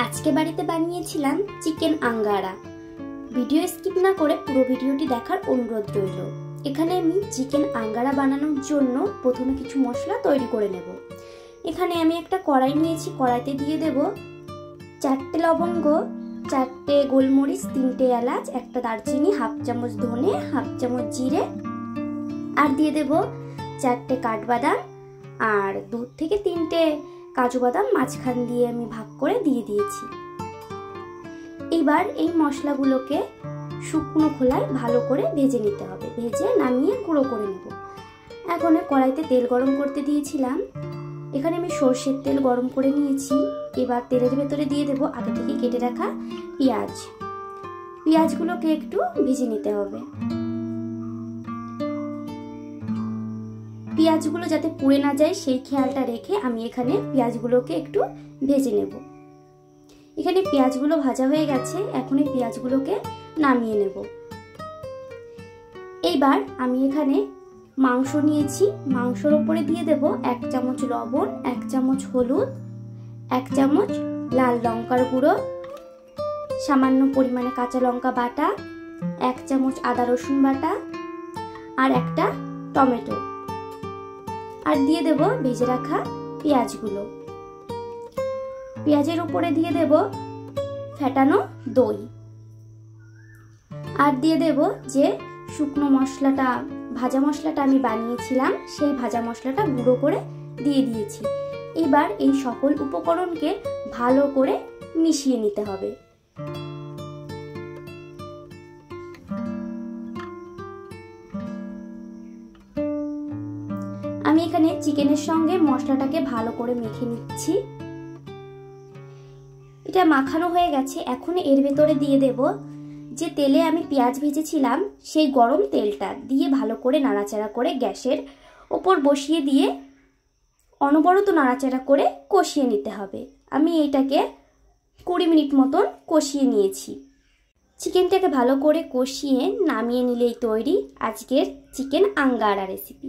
আজকে বাড়িতে বানিয়েছিলাম চিকেন আঙ্গারা। ভিডিও স্কিপ না করে পুরো ভিডিওটি দেখার অনুরোধ রইল। এখানে আমি চিকেন আঙ্গারা বানানোর জন্য প্রথমে কিছু মশলা তৈরি করে নেব। এখানে আমি একটা কড়াই নিয়েছি, কড়াইতে দিয়ে দেব 4টে লবঙ্গ, 4টে গোলমরিচ, 3টে এলাচ, একটা দারচিনি, হাফ চামচ ধনে, হাফ চামচ জিরে, আর দিয়ে দেব 4টে কাঠবাদাম আর 2 থেকে 3টে কাজু বাদাম মাঝখান দিয়ে আমি ভাগ করে দিয়ে দিয়েছি। এবার এই মশলাগুলোকে শুকনো খোলায় ভালো করে ভেজে নিতে হবে, ভেজে নামিয়ে গুঁড়ো করে নেব। এখন কড়াইতে তেল গরম করতে দিয়েছিলাম, এখানে আমি সর্ষের তেল গরম করে নিয়েছি। এবার তেলের ভেতরে দিয়ে দেব আগে থেকে কেটে রাখা পেঁয়াজ। পেঁয়াজগুলোকে একটু ভেজে নিতে হবে। পেঁয়াজগুলো যাতে পুড়ে না যায় সেই খেয়ালটা রেখে আমি এখানে পেঁয়াজগুলোকে একটু ভেজে নেব। এখানে পেঁয়াজগুলো ভাজা হয়ে গেছে, এখন এই পেঁয়াজগুলোকে নামিয়ে নেব। এইবার আমি এখানে মাংস নিয়েছি, মাংসের উপরে দিয়ে দেব 1 চামচ লবণ, 1 চামচ হলুদ, 1 চামচ লাল লঙ্কার গুঁড়ো, সামান্য পরিমাণে কাঁচা লঙ্কা বাটা, 1 চামচ আদা রসুন বাটা আর একটা টমেটো, আর দিয়ে দেব ভেজে রাখা পেঁয়াজগুলো। পেঁয়াজের উপরে দিয়ে দেব ফেটানো দই, আর দিয়ে দেব যে শুকনো মশলাটা, ভাজা মশলাটা আমি বানিয়েছিলাম, সেই ভাজা মশলাটা গুঁড়ো করে দিয়ে দিয়েছি। এবার এই সকল উপকরণকে ভালো করে মিশিয়ে নিতে হবে। আমি এখানে চিকেনের সঙ্গে মশলাটাকে ভালো করে মেখে নিচ্ছি। এটা মাখানো হয়ে গেছে। এখন এর ভেতরে দিয়ে দেব যে তেলে আমি পেঁয়াজ ভেজেছিলাম, সেই গরম তেলটা দিয়ে ভালো করে নাড়াচাড়া করে গ্যাসের ওপর বসিয়ে দিয়ে অনবরত নাড়াচাড়া করে কষিয়ে নিতে হবে। আমি এইটাকে 20 মিনিট মতন কষিয়ে নিয়েছি। চিকেনটাকে ভালো করে কষিয়ে নামিয়ে নিলেই তৈরি আজকের চিকেন আঙ্গারা রেসিপি।